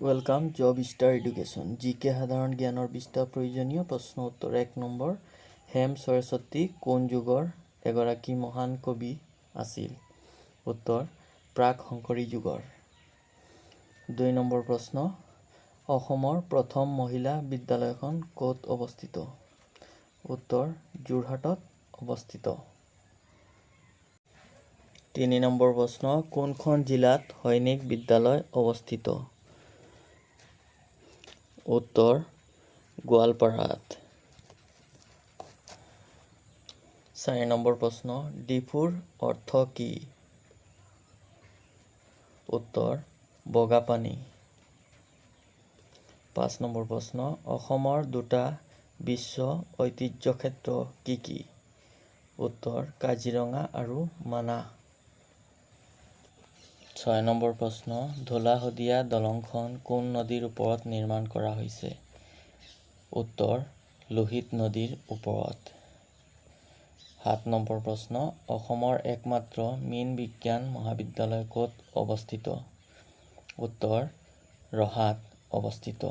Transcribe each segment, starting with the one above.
welcome job star education জিকে সাধাৰণ জ্ঞানৰ বিস্তাৰ প্ৰয়োজনীয় প্ৰশ্ন উত্তৰ 1 নম্বৰ হেম সৰস্বতী কোন যুগৰ এগৰাকী মহান কবি আছিল উত্তৰ প্ৰাক শংকৰী যুগৰ 2 নম্বৰ প্ৰশ্ন অসমৰ প্ৰথম মহিলা বিদ্যালয়খন ক'ত অৱস্থিত উত্তৰ যোৰহাটত অৱস্থিত 3 নম্বৰ প্ৰশ্ন কোনখন জিলাত সৈনিক বিদ্যালয় অৱস্থিত উত্তৰ গোৱালপাৰাত 4 নম্বৰ প্ৰশ্ন ডিফুৰ অৰ্থ কি উত্তৰ বগাপানী 5 নম্বৰ প্ৰশ্ন অসমৰ দুটা বিশ্ব ঐতিহ্য ক্ষেত্ৰ কি কি উত্তৰ কাজিৰঙা আৰু মানাহ 6 নম্বৰ প্ৰশ্ন ধোলাশদিয়া দলংখন কোন নদীৰ ওপৰত নিৰ্মাণ কৰা হৈছে উত্তৰ লোহিত নদীৰ ওপৰত 7 নম্বৰ প্ৰশ্ন অসমৰ একমাত্ৰ মীন বিজ্ঞান মহাবিদ্যালয় ক'ত অৱস্থিত উত্তৰ ৰহাত অৱস্থিত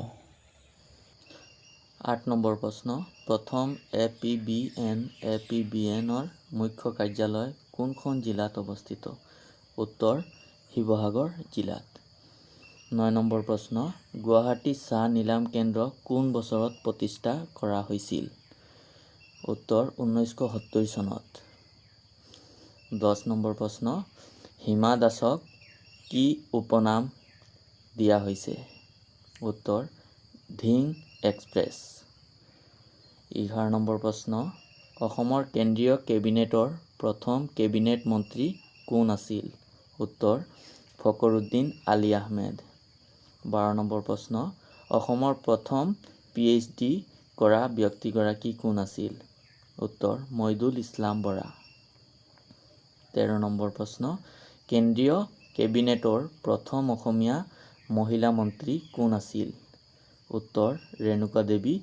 8 নম্বৰ প্ৰশ্ন প্ৰথম APBNৰ মুখ্য কাৰ্যালয় কোনখন জিলাত অৱস্থিত উত্তৰ শিৱসাগৰ জিলাত 9 নম্বৰ প্ৰশ্ন গুৱাহাটী চাহ নিলাম কেন্দ্ৰ কোন বছৰত প্ৰতিষ্ঠা কৰা হৈছিল উত্তৰ 1970 চনত 10 নম্বৰ প্ৰশ্ন হিমা দাসক কি উপনাম দিয়া হৈছে উত্তৰ ধিং এক্সপ্ৰেছ 11 নম্বৰ প্ৰশ্ন অসমৰ কেন্দ্ৰীয় কেবিনেটৰ প্ৰথম কেবিনেট মন্ত্ৰী কোন আছিল উত্তৰ ফকৰুদ্দিন আলী আহমেদ 12 নম্বৰ প্ৰশ্ন অসমৰ প্ৰথম PhD কৰা ব্যক্তিগৰাকী কোন আছিল উত্তৰ মইদুল ইছলাম বৰা 13 নম্বৰ প্ৰশ্ন কেন্দ্ৰীয় কেবিনেটৰ প্ৰথম অসমীয়া মহিলা মন্ত্ৰী কোন আছিল উত্তৰ ৰেণুকা দেৱী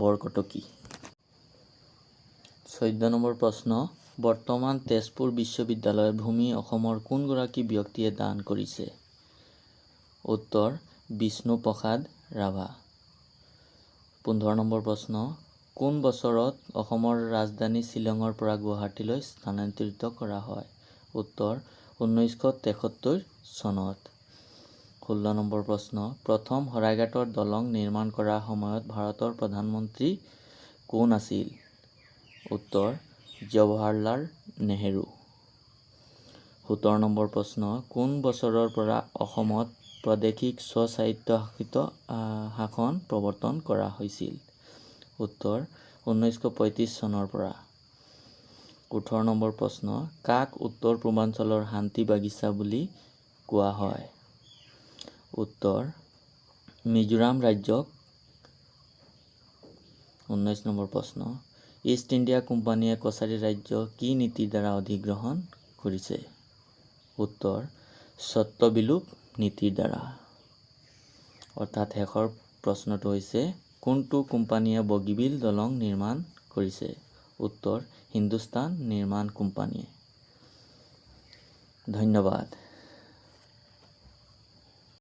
বৰকটকী 14 নম্বৰ প্ৰশ্ন বৰ্তমান তেজপুৰ বিশ্ববিদ্যালয়ৰ ভূমি অসমৰ কোনগৰাকী ব্যক্তিয়ে দান কৰিছে উত্তৰ বিষ্ণু প্ৰসাদ ৰাভা 15 নম্বৰ প্ৰশ্ন কোন বছৰত অসমৰ ৰাজধানী শ্বিলঙৰ পৰা গুৱাহাটীলৈ স্থানান্তৰিত কৰা হয় উত্তৰ 1973 চনত 16 নম্বৰ প্ৰশ্ন প্ৰথম শৰাইঘাটৰ দলং নিৰ্মাণ কৰাৰ সময়ত ভাৰতৰ প্ৰধানমন্ত্ৰী কোন আছিল উত্তৰ জৱাহৰলাল নেহেৰু 17 নম্বৰ প্ৰশ্ন কোন বছৰৰ পৰা অসমত প্ৰাদেশিক স্বশাসিত শাসন প্ৰৱৰ্তন কৰা হৈছিল উত্তৰ 1935 চনৰ পৰা 18 নম্বৰ প্ৰশ্ন কাক উত্তৰ পূৰ্বাঞ্চলৰ শান্তি বাগিচা বুলি কোৱা হয় উত্তৰ মিজোৰাম ৰাজ্যক 19 নম্বৰ প্ৰশ্ন ইষ্ট ইণ্ডিয়া কোম্পানীয়ে কছাৰী ৰাজ্য কি নীতিৰ দ্বাৰা অধিগ্ৰহণ কৰিছে উত্তৰ স্বত্ব বিলোপ নীতিৰ দ্বাৰা অৰ্থাৎ শেষৰ প্ৰশ্নটো হৈছে কোনটো কোম্পানীয়ে বগীবিল দলং নিৰ্মাণ কৰিছে উত্তৰ হিন্দুস্তান নিৰ্মাণ কোম্পানীয়ে ধন্যবাদ